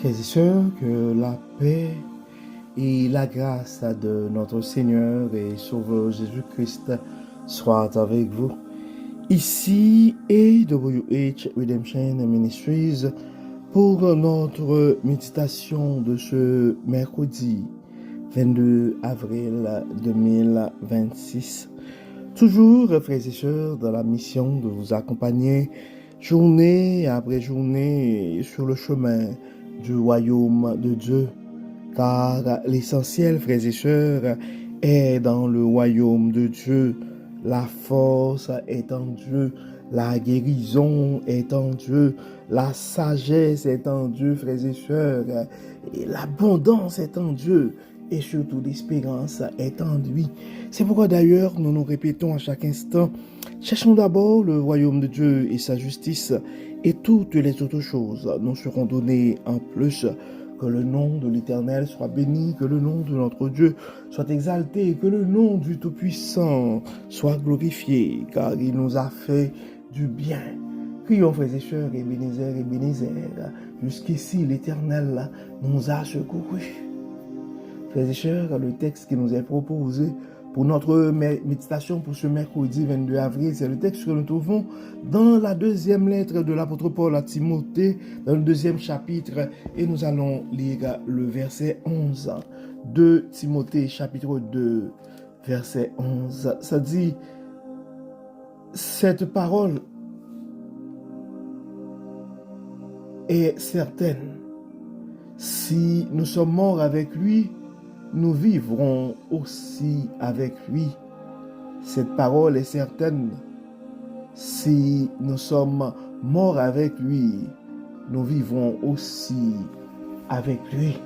Frères et sœurs, que la paix et la grâce de notre Seigneur et Sauveur Jésus-Christ soient avec vous. Ici AWH Redemption Ministries pour notre méditation de ce mercredi 22 avril 2026. Toujours, frères et sœurs, dans la mission de vous accompagner journée après journée sur le chemin du royaume de Dieu, car l'essentiel, frères et sœurs, est dans le royaume de Dieu. La force est en Dieu, la guérison est en Dieu, la sagesse est en Dieu, frères et sœurs, et l'abondance est en Dieu, et surtout l'espérance est en lui. C'est pourquoi d'ailleurs nous nous répétons à chaque instant: cherchons d'abord le royaume de Dieu et sa justice, et toutes les autres choses nous seront données en plus. Que le nom de l'Éternel soit béni, que le nom de notre Dieu soit exalté, que le nom du Tout-Puissant soit glorifié, car il nous a fait du bien. Crions, frères et sœurs, Ebenezer, jusqu'ici l'Éternel nous a secourus. Frères et sœurs, le texte qui nous est proposé pour notre méditation pour ce mercredi 22 avril, c'est le texte que nous trouvons dans la deuxième lettre de l'apôtre Paul à Timothée, dans le deuxième chapitre, et nous allons lire le verset 11. 2 Timothée chapitre 2, verset 11. Ça dit: cette parole est certaine. Si nous sommes morts avec lui, nous vivrons aussi avec lui. Cette parole est certaine. Si nous sommes morts avec lui, nous vivrons aussi avec lui.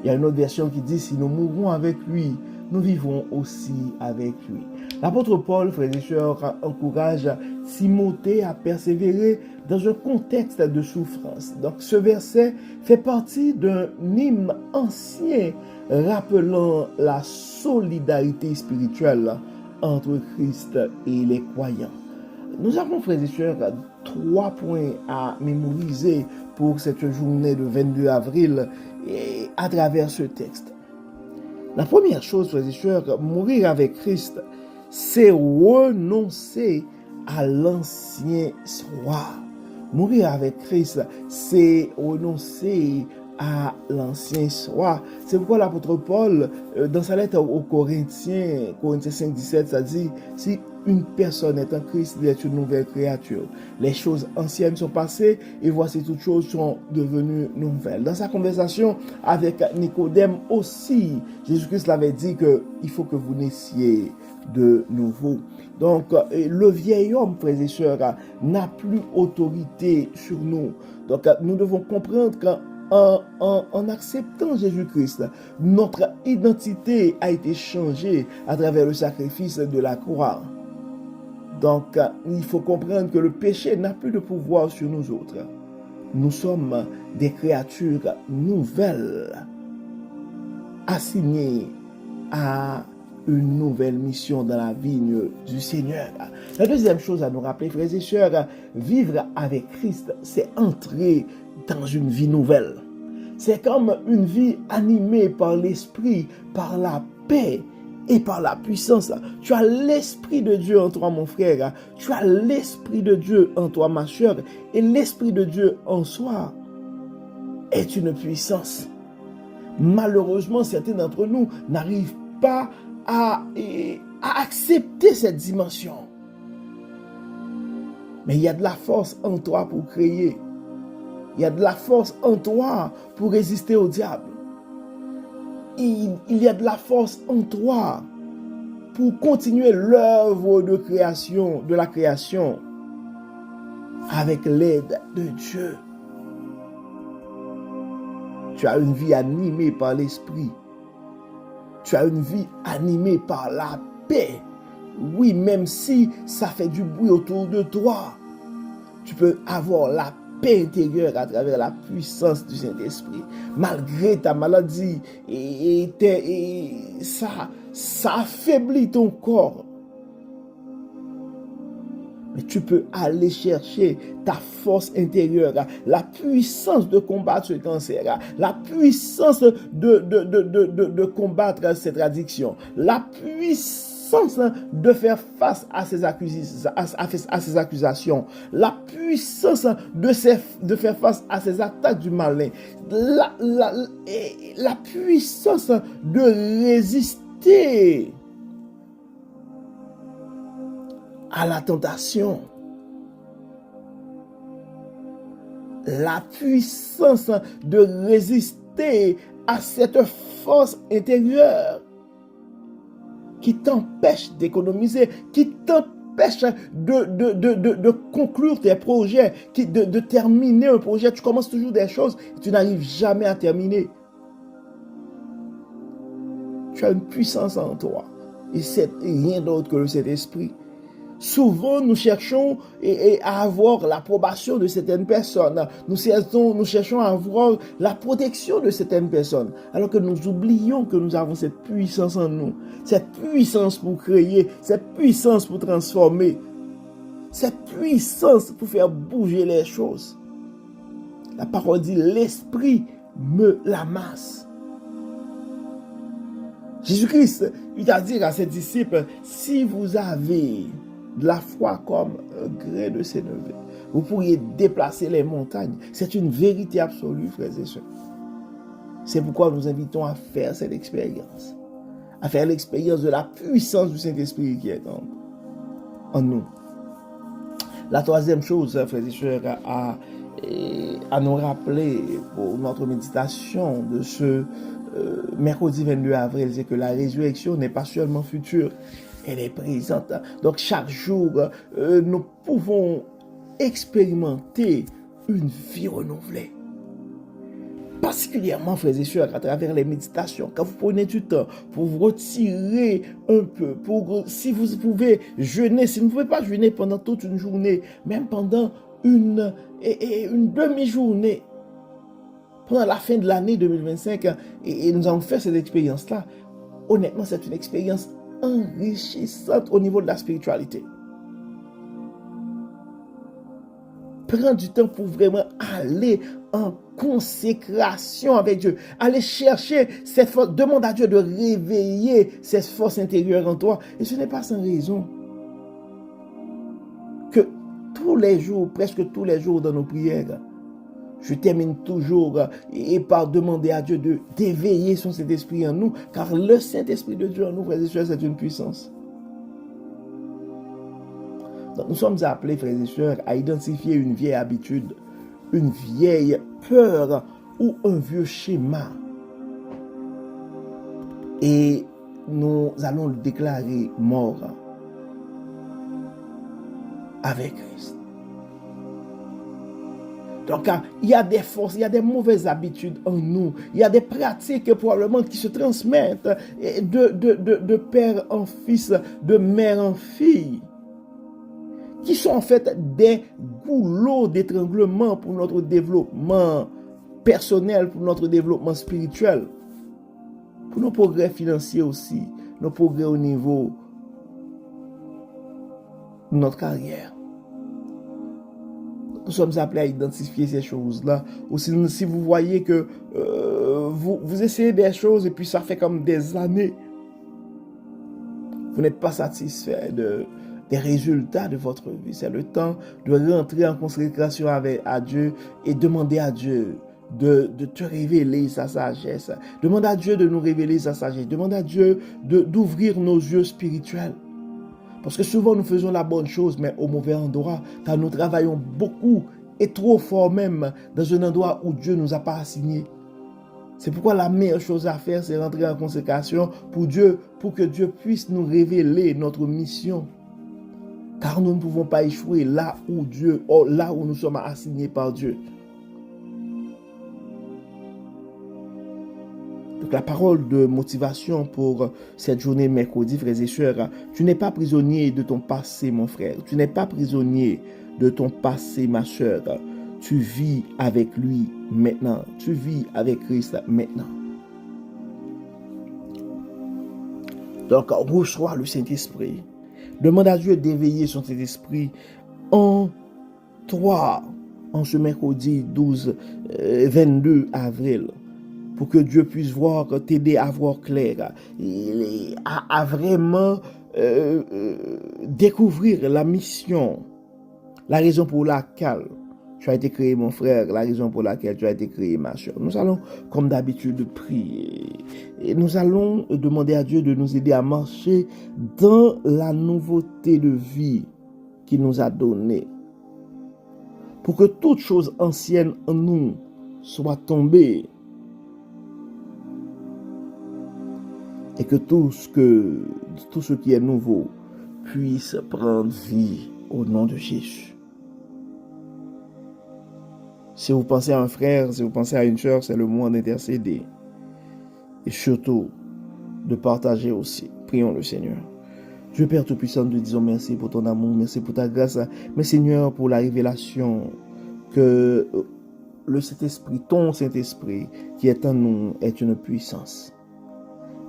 Il y a une autre version qui dit: si nous mourrons avec lui, nous vivrons aussi avec lui. L'apôtre Paul, frères et sœurs, encourage Timothée à persévérer dans un contexte de souffrance. Donc ce verset fait partie d'un hymne ancien rappelant la solidarité spirituelle entre Christ et les croyants. Nous avons, frères et sœurs, 3 points à mémoriser pour cette journée de 22 avril et à travers ce texte. La première chose, frères et sœurs, mourir avec Christ, c'est renoncer à l'ancien soi. Mourir avec Christ, c'est renoncer à l'ancien soi. C'est pourquoi l'apôtre Paul, dans sa lettre aux Corinthiens 5, 17, ça dit: si une personne est en Christ, il est une nouvelle créature. Les choses anciennes sont passées et voici toutes choses sont devenues nouvelles. Dans sa conversation avec Nicodème aussi, Jésus-Christ l'avait dit qu'il faut que vous naissiez de nouveau. Donc, le vieil homme, frères et sœurs, n'a plus autorité sur nous. Donc, nous devons comprendre qu'en acceptant Jésus-Christ, notre identité a été changée à travers le sacrifice de la croix. Donc, il faut comprendre que le péché n'a plus de pouvoir sur nous autres. Nous sommes des créatures nouvelles, assignées à une nouvelle mission dans la vigne du Seigneur. La deuxième chose à nous rappeler, frères et sœurs, vivre avec Christ, c'est entrer dans une vie nouvelle. C'est comme une vie animée par l'Esprit, par la paix et par la puissance. Tu as l'Esprit de Dieu en toi, mon frère. Tu as l'Esprit de Dieu en toi, ma soeur. Et l'Esprit de Dieu en soi est une puissance. Malheureusement, certains d'entre nous n'arrivent pas à accepter cette dimension. Mais il y a de la force en toi pour créer. Il y a de la force en toi pour résister au diable. Il y a de la force en toi pour continuer l'œuvre de création, de la création, avec l'aide de Dieu. Tu as une vie animée par l'Esprit. Tu as une vie animée par la paix. Oui, même si ça fait du bruit autour de toi, tu peux avoir la paix intérieure à travers la puissance du Saint-Esprit. Malgré ta maladie, et ça affaiblit ton corps. Mais tu peux aller chercher ta force intérieure, la puissance de combattre ce cancer, la puissance de combattre cette addiction, la puissance de faire face à ces accusations, la puissance de faire face à ces attaques du malin, la puissance de résister à la tentation, la puissance de résister à cette force intérieure qui t'empêche d'économiser, qui t'empêche de conclure tes projets, de terminer un projet. Tu commences toujours des choses et tu n'arrives jamais à terminer. Tu as une puissance en toi et c'est rien d'autre que le Saint-Esprit. Souvent, nous cherchons à avoir l'approbation de certaines personnes. Nous cherchons à avoir la protection de certaines personnes. Alors que nous oublions que nous avons cette puissance en nous. Cette puissance pour créer. Cette puissance pour transformer. Cette puissance pour faire bouger les choses. La parole dit, l'Esprit me l'amasse. Jésus-Christ, il a dit à ses disciples, si vous avez de la foi comme un grain de sénévé, vous pourriez déplacer les montagnes. C'est une vérité absolue, frères et sœurs. C'est pourquoi nous invitons à faire cette expérience. À faire l'expérience de la puissance du Saint-Esprit qui est en nous. La troisième chose, frères et sœurs, à nous rappeler pour notre méditation de ce mercredi 22 avril, c'est que la résurrection n'est pas seulement future, elle est présente. Donc chaque jour, nous pouvons expérimenter une vie renouvelée. Particulièrement, frères et sœurs, à travers les méditations, quand vous prenez du temps pour vous retirer un peu, si vous pouvez jeûner, si vous ne pouvez pas jeûner pendant toute une journée, même pendant une demi-journée, pendant la fin de l'année 2025, et nous avons fait cette expérience-là, honnêtement, c'est une expérience enrichissante au niveau de la spiritualité. Prends du temps pour vraiment aller en consécration avec Dieu. Aller chercher cette force. Demande à Dieu de réveiller cette force intérieure en toi. Et ce n'est pas sans raison que tous les jours, presque tous les jours dans nos prières, je termine toujours par demander à Dieu d'éveiller son Saint-Esprit en nous, car le Saint-Esprit de Dieu en nous, frères et sœurs, c'est une puissance. Donc, nous sommes appelés, frères et sœurs, à identifier une vieille habitude, une vieille peur ou un vieux schéma. Et nous allons le déclarer mort avec Christ. Donc, il y a des forces, il y a des mauvaises habitudes en nous. Il y a des pratiques probablement qui se transmettent de père en fils, de mère en fille, qui sont en fait des goulots d'étranglement pour notre développement personnel, pour notre développement spirituel, pour nos progrès financiers aussi, nos progrès au niveau de notre carrière. Nous sommes appelés à identifier ces choses-là. Ou si vous voyez que vous essayez des choses et puis ça fait comme des années, vous n'êtes pas satisfait des résultats de votre vie. C'est le temps de rentrer en consécration à Dieu et demander à Dieu de te révéler sa sagesse. Demande à Dieu de nous révéler sa sagesse. Demande à Dieu d'ouvrir nos yeux spirituels. Parce que souvent nous faisons la bonne chose, mais au mauvais endroit, car nous travaillons beaucoup et trop fort même dans un endroit où Dieu ne nous a pas assigné. C'est pourquoi la meilleure chose à faire, c'est rentrer en consécration pour Dieu, pour que Dieu puisse nous révéler notre mission. Car nous ne pouvons pas échouer là où nous sommes assignés par Dieu. Donc la parole de motivation pour cette journée mercredi, frères et sœurs, tu n'es pas prisonnier de ton passé, mon frère. Tu n'es pas prisonnier de ton passé, ma sœur. Tu vis avec lui maintenant. Tu vis avec Christ maintenant. Donc reçois le Saint-Esprit. Demande à Dieu d'éveiller son Saint-Esprit en toi, en ce mercredi 22 avril, pour que Dieu puisse t'aider à voir clair, à vraiment découvrir la mission, la raison pour laquelle tu as été créé, mon frère, la raison pour laquelle tu as été créé, ma soeur. Nous allons, comme d'habitude, prier. Et nous allons demander à Dieu de nous aider à marcher dans la nouveauté de vie qu'il nous a donnée. Pour que toute chose ancienne en nous soit tombée. Et que tout ce qui est nouveau puisse prendre vie au nom de Jésus. Si vous pensez à un frère, si vous pensez à une sœur, c'est le moment d'intercéder. Et surtout, de partager aussi. Prions le Seigneur. Dieu Père Tout-Puissant, nous te disons merci pour ton amour, merci pour ta grâce. Mais Seigneur, pour la révélation que le Saint-Esprit, ton Saint-Esprit, qui est en nous, est une puissance.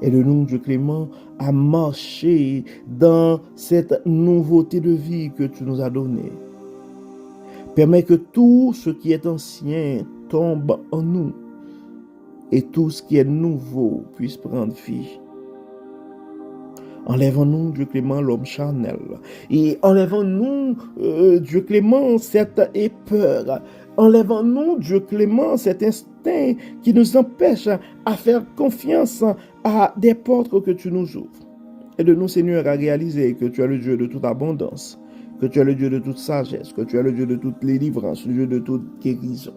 Aide-nous, Dieu clément, à marcher dans cette nouveauté de vie que tu nous as donnée. Permets que tout ce qui est ancien tombe en nous et tout ce qui est nouveau puisse prendre vie. Enlève-nous, Dieu clément, l'homme charnel. Et enlève-nous, Dieu clément, cette peur. Enlève-nous, Dieu clément, cet instinct qui nous empêche à faire confiance à des portes que tu nous ouvres. Aide-nous, Seigneur, à réaliser que tu es le Dieu de toute abondance, que tu es le Dieu de toute sagesse, que tu es le Dieu de toute délivrance, le Dieu de toute guérison.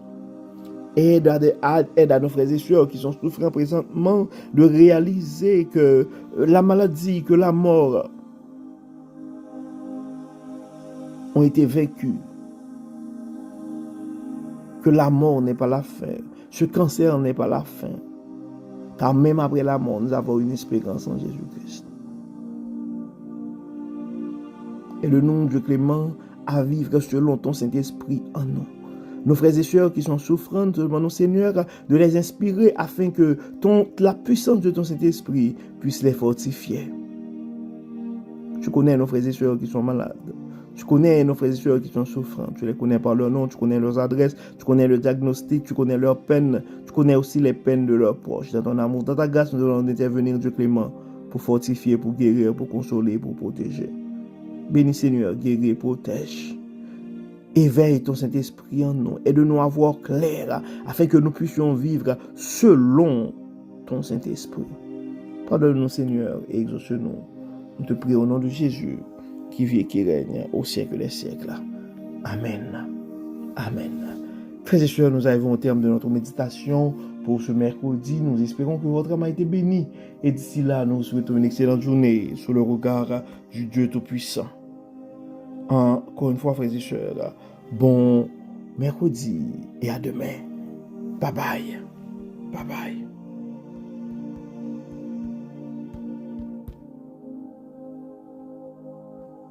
Aide à nos frères et sœurs qui sont souffrants présentement de réaliser que la maladie, que la mort ont été vaincus. Que la mort n'est pas la fin. Ce cancer n'est pas la fin. Car même après la mort, nous avons une espérance en Jésus-Christ. Et le nom de Dieu clément à vivre selon ton Saint-Esprit en nous. Nos frères et sœurs qui sont souffrants, nous demandons, Seigneur, de les inspirer afin que la puissance de ton Saint-Esprit puisse les fortifier. Tu connais nos frères et sœurs qui sont malades. Tu connais nos frères et sœurs qui sont souffrants. Tu les connais par leur nom, tu connais leurs adresses, tu connais le diagnostic, tu connais leurs peines, tu connais aussi les peines de leurs proches. Dans ton amour, dans ta grâce, nous allons intervenir, Dieu clément, pour fortifier, pour guérir, pour consoler, pour protéger. Bénis Seigneur, guéris, protège. Éveille ton Saint-Esprit en nous. Aide-nous à voir clair afin que nous puissions vivre selon ton Saint-Esprit. Pardonne-nous Seigneur et exauce-nous. Nous te prions au nom de Jésus qui vit et qui règne au siècle des siècles. Amen. Amen. Frères et sœurs, nous arrivons au terme de notre méditation pour ce mercredi. Nous espérons que votre âme a été bénie. Et d'ici là, nous souhaitons une excellente journée sous le regard du Dieu Tout-Puissant. Encore une fois, frères et sœurs, bon mercredi et à demain. Bye bye. Bye bye.